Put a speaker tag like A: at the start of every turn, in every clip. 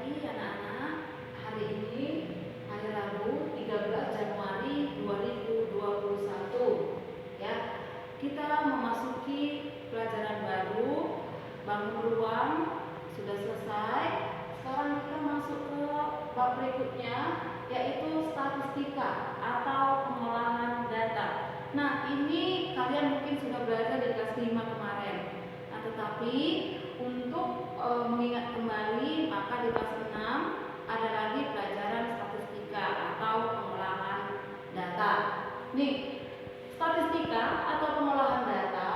A: pagi anak-anak. Hari ini hari Rabu 13 Januari 2021. Ya, kita memasuki pelajaran baru, bangun ruang sudah selesai. Sekarang kita masuk ke bab berikutnya, yaitu statistika atau pengolahan data. Nah, ini kalian mungkin sudah belajar di kelas 5 kemarin. Nah, tetapi untuk mengingat kembali, maka di kelas 6 ada lagi pelajaran statistika atau pengolahan data. Nih, statistika atau pengolahan data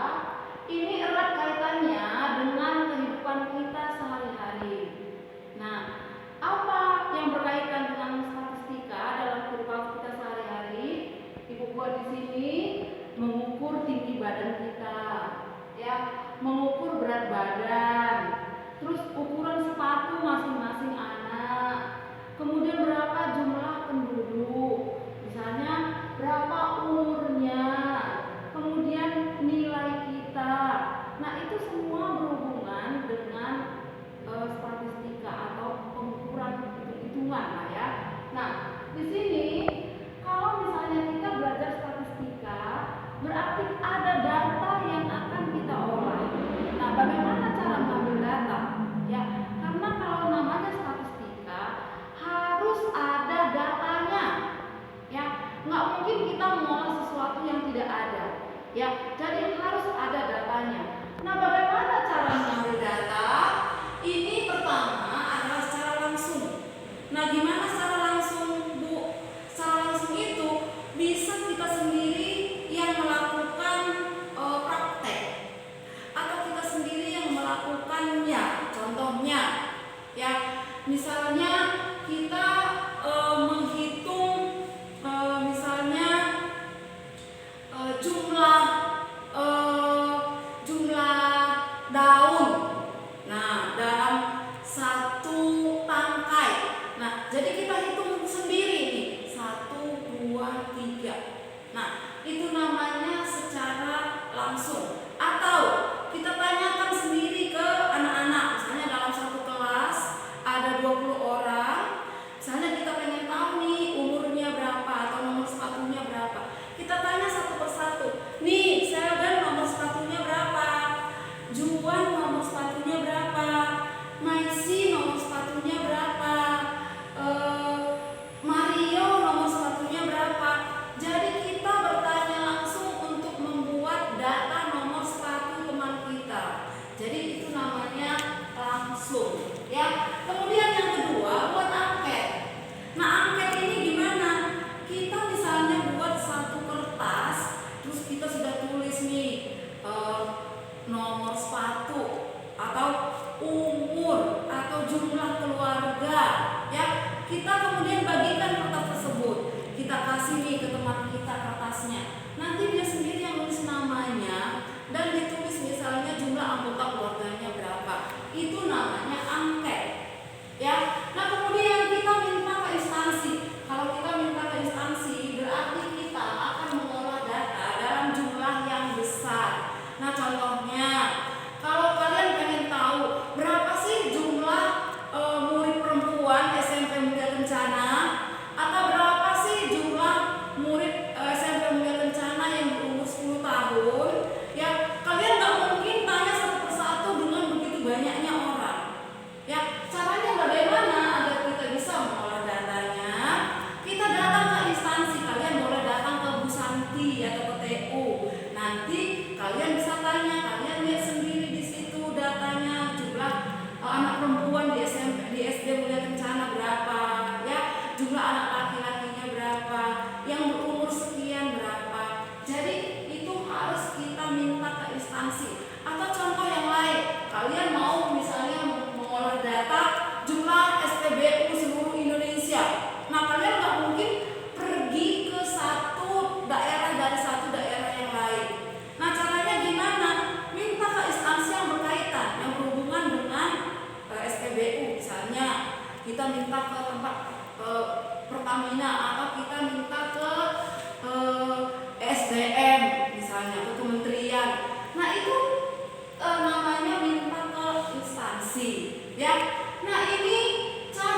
A: ini erat kaitannya dengan kehidupan kita sehari-hari. Nah, apa yang berkaitan dengan statistika dalam kehidupan kita sehari-hari? Ibu buat di sini mengukur tinggi badan kita, ya, mengukur berat badan, terus ukuran sepatu masing-masing anak, kemudian berapa jumlah penduduk, misalnya berapa umurnya, kemudian nilai kita. Nah, itu semua berhubungan dengan statistika atau pengukuran hitung-hitungan lah ya. Nah, di sini kalau misalnya kita belajar statistika, berarti ada data yang akan kita olah. Nah, bagaimana cara mengambil data? Ya, karena kalau namanya statistika harus ada datanya. Ya, nggak mungkin kita mengolah sesuatu yang tidak ada. Ya, jadi harus ada datanya. Nah, bagaimana cara mengambil data? Ini pertama adalah secara langsung. Nah, gimana secara langsung, Bu? Secara langsung itu bisa kita sendiri yang melakukan praktek, atau kita sendiri yang melakukannya. Contohnya, ya, misalnya kita menghitung misalnya jumlah daun. Nah, dalam satu tangkai. Nah, jadi kita hitung sendiri nih, 1, 2, 3. Nah, itu namanya secara langsung. Atau kita tanyakan sendiri ke anak-anak. Misalnya dalam satu kelas ada 20 orang. Misalnya kita pengen tahu nih umurnya berapa atau nomor sepatunya berapa. Kita tanya satu persatu. Nih, Seldan nomor sepatunya berapa? Juan nomor sepatunya berapa? Maisi nomor sepatunya berapa? Mario nomor sepatunya berapa? Jadi kita bertanya langsung untuk membuat data nomor sepatu teman kita. Jadi itu namanya langsung, ya. Kemudian yang kedua, buat angket. Nah, angket ini gimana? Kita misalnya buat satu kertas, terus kita sudah tulis nih nomor sepatu atau umur atau jumlah keluarga, ya. Kita kemudian bagikan kertas tersebut. Kita kasih nih ke teman kita kertasnya. Nanti dia sendiri yang nulis namanya dan ditulis misalnya jumlah anggota keluarganya berapa. Itu namanya angket, ya. Nah, kemudian kita minta ke instansi. Kalau kita minta ke instansi, berarti kita akan mengolah data dalam jumlah yang besar. Nah, contohnya, kalau kalian pengen tahu berapa sih jumlah murid perempuan SMP Mulia Kencana, atau berapa sih jumlah murid SMP Mulia Kencana yang berumur 10 tahun, ya, kalian nggak mungkin tanya satu persatu dengan begitu banyaknya orang. Ya, caranya bagaimana agar kita bisa mengolah datanya? Kita datang ke instansi. Kalian boleh datang ke Bu Santi atau ke TU. Nanti kalian bisa tanya, kalian lihat sendiri di situ datanya, jumlah anak perempuan di SD Mulia Kencana berapa, ya, jumlah anak laki-lakinya berapa, yang berumur sekian berapa. Jadi itu harus kita minta ke instansi. Atau contoh yang lain, kalian mau misalnya mengolah data jumlah SPBU seluruh Indonesia. Nah, kalian nggak mungkin pergi ke satu daerah dari satu daerah yang lain. Nah, caranya gimana? Minta ke instansi yang berkaitan, yang berhubungan dengan SPBU. Misalnya kita minta ke tempat Pertamina, atau kita minta ke SDM, misalnya ke kementerian. Nah, itu namanya minta ke instansi, ya. Nah, ini cara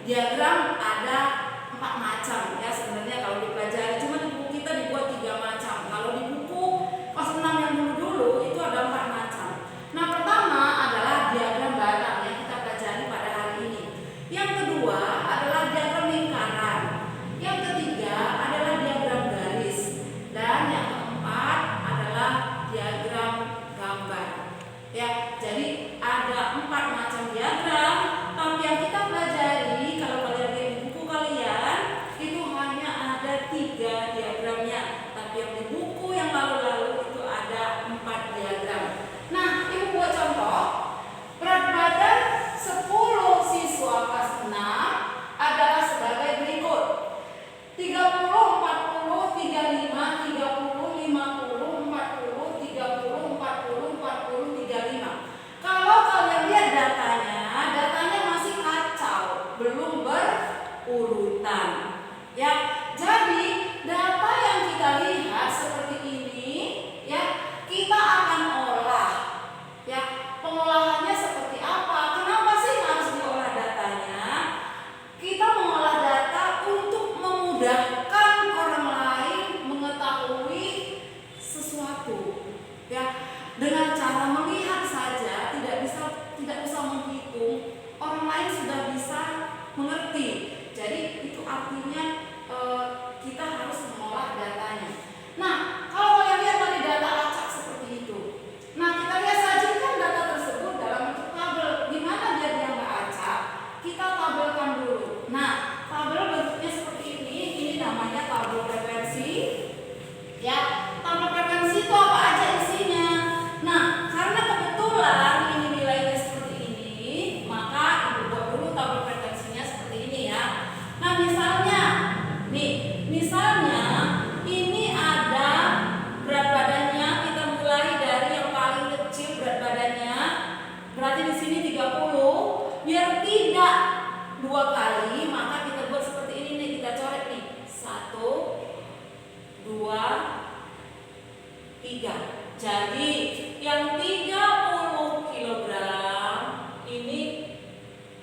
A: diagram ada 4 macam ya sebenarnya kalau dipelajari, cuma di buku kita dibuat 3 macam. Kalau di buku kelas 6 yang dulu itu ada 4 macam. Nah, pertama adalah diagram barang yang kita pelajari pada hari ini. Yang kedua adalah diagram lingkaran. Yang ketiga adalah diagram garis. Dan yang keempat adalah diagram gambar. Ya, jadi ada 4 macam diagram, tapi yang kita pelajari kalau kalian lihat di buku kalian itu hanya ada 3 diagramnya, tapi yang di buku yang lalu-lalu itu ada 4 diagram. Nah, Ibu buat contoh. Berat badan 10 siswa kelas 6 adalah sebagai berikut: 30, 40, 35, 30, 50, 40, 30, 40, 40, 35. Kalau kalian lihat datanya masih kacau, belum berurutan. Ya, jadi data yang kita lihat seperti ini, ya, kita akan olah. Ya, pengolahannya seperti apa? Kenapa sih harus diolah datanya? Kita mengolah data untuk memudahkan orang lain mengetahui sesuatu. Ya, dengan cara melihat saja tidak usah menghitung, orang lain sudah bisa mengerti. Jadi itu artinya kita harus mengolah datanya. Nah, kalau kalian lihat tadi data acak seperti itu. Nah, kita lihat sajikan data tersebut dalam bentuk tabel. Gimana biar dia nggak acak? Kita tabelkan dulu. Nah, tabel bentuknya seperti ini. Ini namanya tabel frekuensi. Ya, tabel frekuensi itu apa aja isinya? Nah, karena kebetulan ini nilainya seperti ini, maka Ibu buat dulu tabel frekuensinya seperti ini ya. Nah, misalnya ini ada berat badannya, kita mulai dari yang paling kecil berat badannya. Berarti di sini 30. Biar tidak 2 kali, maka kita buat seperti ini nih, kita coret nih. 1 2 3. Jadi yang 30 kg ini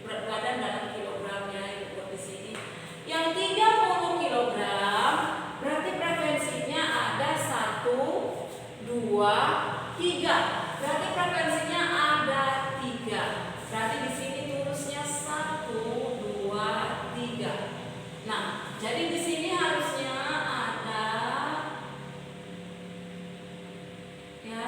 A: berat badan dalam kilogramnya itu buat di sini. Yang 30 kg berarti frekuensinya ada 1 2 3. Berarti frekuensinya ada 3. Berarti di sini tulisnya 1 2 3. Nah, jadi di sini harusnya ada ya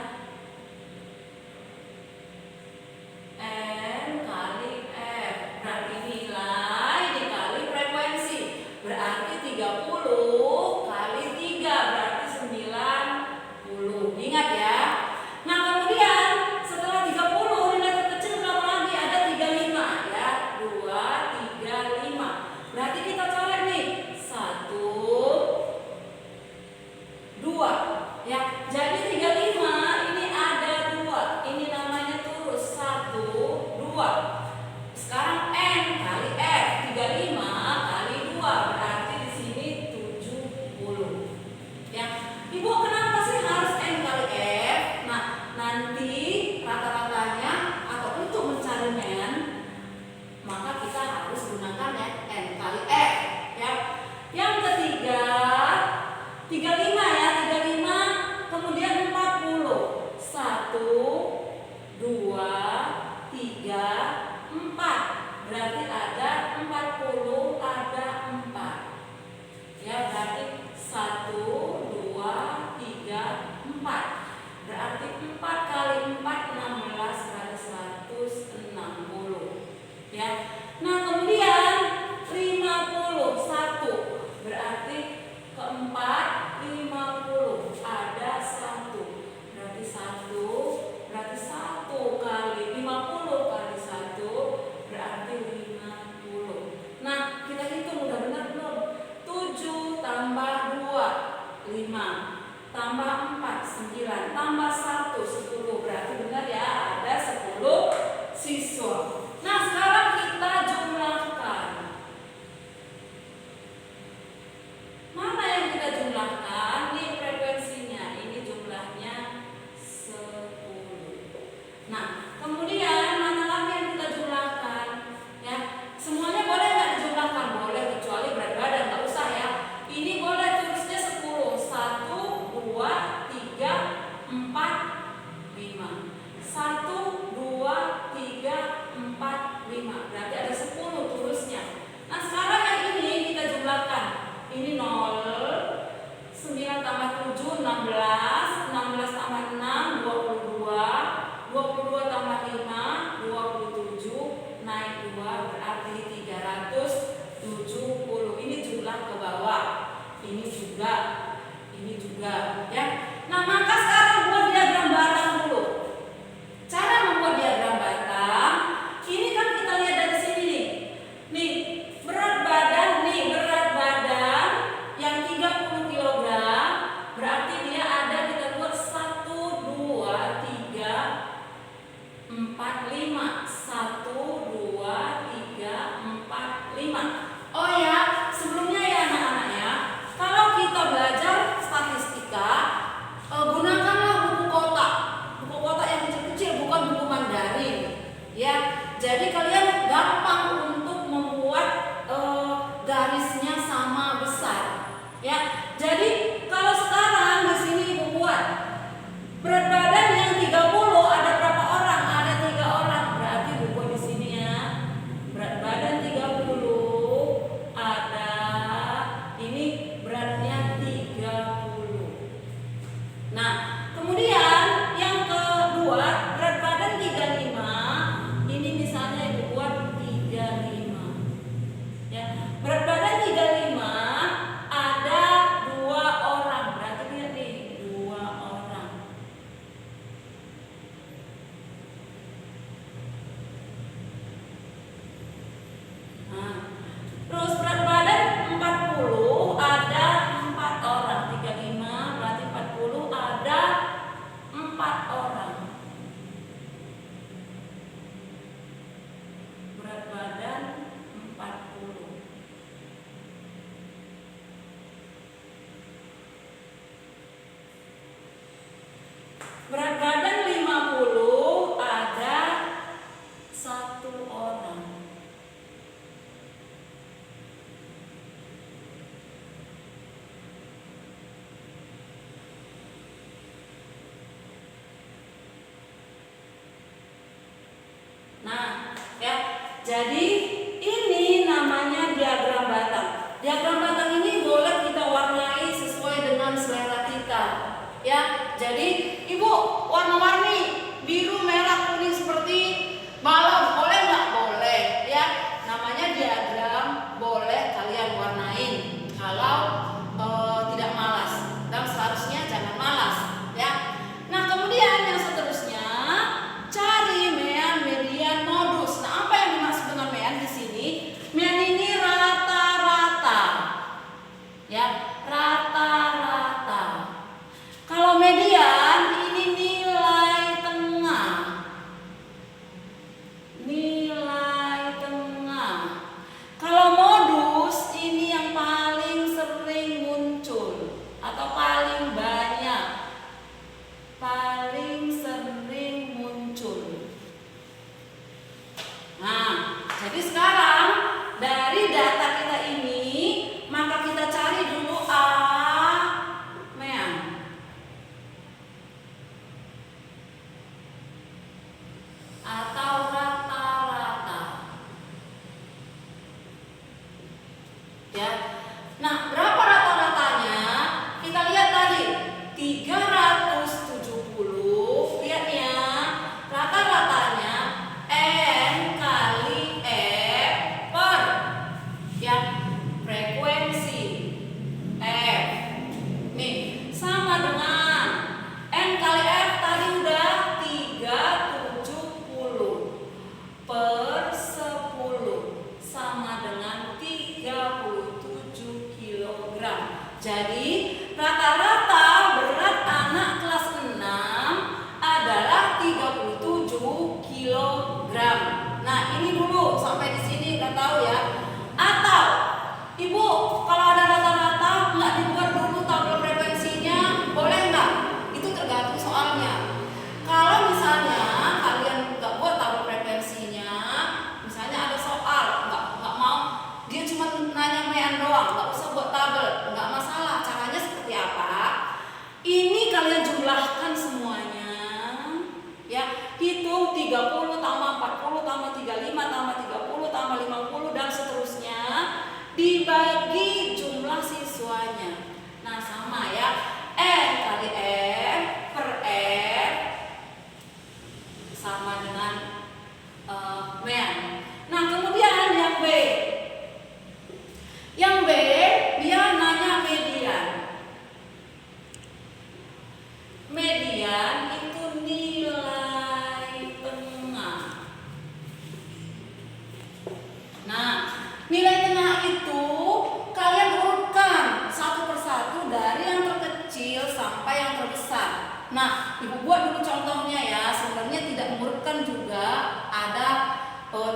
A: Berat badan 50, ada 1 orang. Nah, ya, jadi ini namanya diagram batang. Diagram batang ini boleh kita warnai sesuai dengan selera kita. Ya, jadi Ibu warna-warni biru, merah, kuning seperti balon boleh nggak? Boleh, ya. Namanya diagram, boleh kalian warnain kalau tidak malas. Dan seharusnya jangan malas, ya. Nah, kemudian yang seterusnya cari mean, median, modus. Nah, apa yang dimaksud dengan mean di sini? Mean ini rata-rata, ya, rata-rata. Kalau median ini nilai tengah, nilai tengah. Kalau modus ini yang paling sering muncul atau paling banyak, paling sering muncul. Nah, jadi sekarang dari data kita ini, maka kita cari dulu mean. Atau rata-rata. Ya. Nah, berapa rata-ratanya? Kita lihat tadi 370. Lihat ya. Rata-ratanya N kali F per, ya, frekuensi F. Nih, sama dengan N kali F tadi udah 370 per 10 sama dengan 37 kg. Jadi rata-rata berat anak kelas 6 adalah 37 kg. Nah, ini dulu sampai di sini udah tahu ya. Atau Ibu, kalau ada rata-rata nggak dibuat dulu tabel frekuensinya, boleh nggak? Itu tergantung soalnya. Kalau misalnya kalian nggak buat tabel frekuensinya, misalnya ada soal nggak mau, dia cuma nanya mean doang, nggak usah buat tabel, nggak masalah. Caranya seperti apa? Ini kalian jumlahkan semuanya, ya, hitung 30 tambah 40 tambah 35 tambah 30 tambah 50 dan seterusnya, dibagi jumlah siswanya. Nah, sama ya, N kali F per F sama dengan mean. Nah, kemudian yang B. Yang B, dia nanya median. Median itu nilai tengah. Nah, nilai tengah itu kalian urutkan satu persatu dari yang terkecil sampai yang terbesar. Nah, Ibu buat dulu contohnya ya. Sebenarnya tidak mengurutkan juga, ada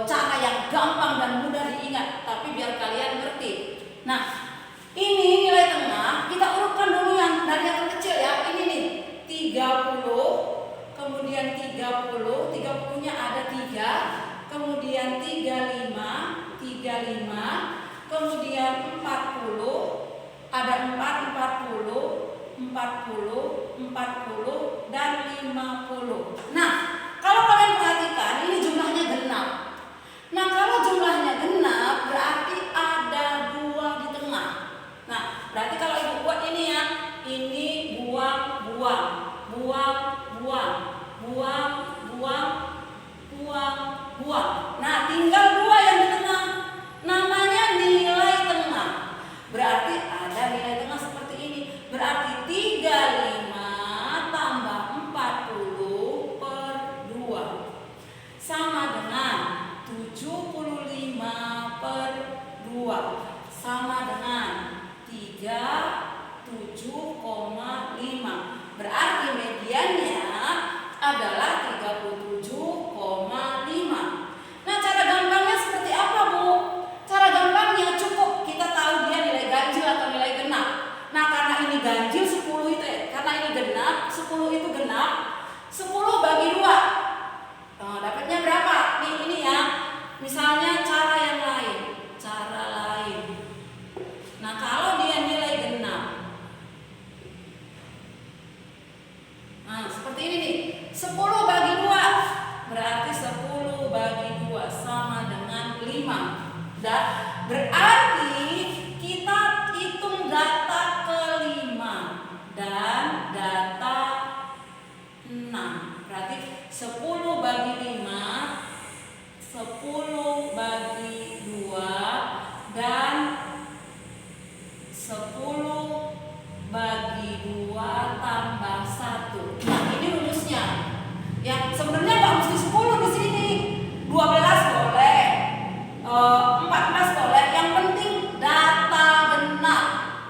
A: cara yang gampang dan mudah diingat, tapi biar kalian ngerti. Nah, ini nilai tengah, kita urutkan dulu yang dari yang terkecil ya. Ini nih, 30, kemudian 30, 30-nya ada 3, kemudian 35, 35, kemudian 40, ada 4, 40, 40, 40, dan 50. Nah, kalau kalian perhatikan, ini jumlahnya genap. Nah, kalau jumlahnya genap, berarti ada 2 di tengah. Nah, berarti kalau Ibu buat ini ya, ini buang, buang, buang, buang, buang, buang, buang, buang. Nah, tinggal 2 yang di tengah. Namanya nilai tengah. Berarti ada nilai tengah seperti ini. Berarti 35 tambah 40 per 2 sama dengan 75 per 2 sama dengan 37,5. Berarti mediannya adalah 37,5. Nah, cara gampangnya seperti apa, Bu? Cara gampangnya cukup kita tahu dia nilai ganjil atau nilai genap. Nah, karena ini ganjil 10 itu ya, karena ini genap, 10 itu genap, berarti kita hitung data kelima dan data 6. Berarti 10 bagi 5, 10 bagi 2, dan 10 bagi 2 tambah 1. Nah, ini rumusnya. Ya, sebenarnya nggak mesti 10 di sini. 12 boleh, 14 boleh. Yang penting data genap.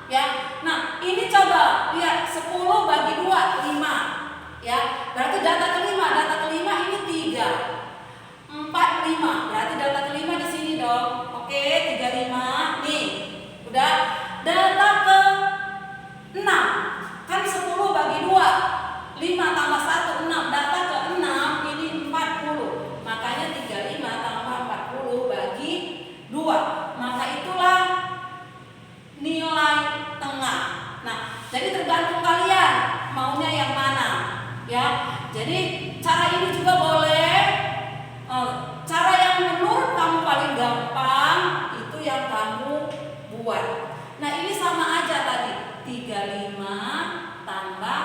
A: Ya. Nah, ini coba lihat 10 bagi 2, 5. Ya, berarti data kelima ini 3, 4, 5. Berarti data kelima di sini dong. Oke, 35. Nih, udah. Data ke 6. Kan 10 bagi 2, 5 tambah 1, 6. Data ke 6 ini 40. Makanya 35 tambah 40 bagi 2. Maka itulah nilai tengah. Nah, jadi tergantung kalian maunya yang mana. Ya, jadi cara ini juga boleh. Cara yang menurut kamu paling gampang itu yang kamu buat. Nah, ini sama aja tadi. 35 tambah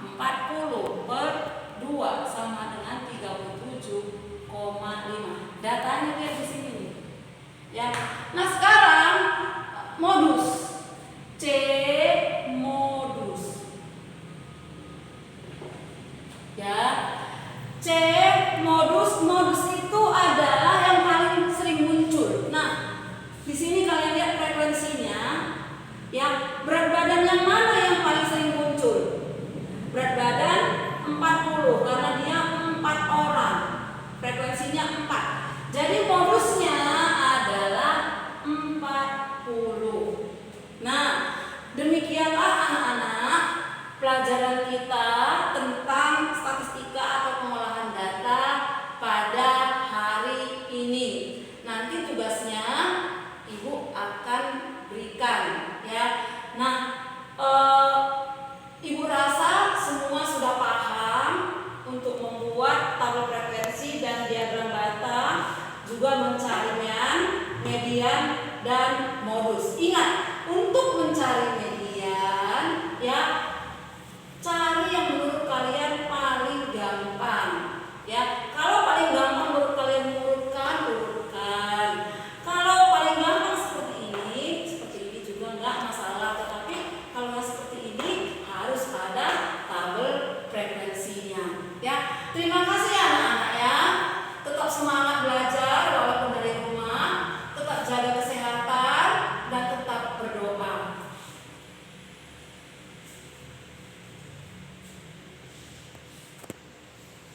A: 40 per 2 sama dengan 37,5. Datanya lihat di sini nih. Ya. Nah, sekarang modus. C modus. Ya. C modus itu adalah yang paling sering muncul. Nah, di sini kalian lihat frekuensinya. Ya, berat badan yang mana yang paling sering muncul? Berat badan 40 karena dia 4 orang. Frekuensinya 4. Jadi modusnya adalah 40. Nah, demikianlah anak-anak pelajaran kita tentang statistika atau pengolahan data pada hari ini. Nanti tugasnya Ibu akan berikan, ya. Nah, Ibu rasa semua sudah paham untuk membuat tabel frekuensi dan diagram data, juga mencarinya, median dan modus. Ingat, untuk mencari median, ya, cari yang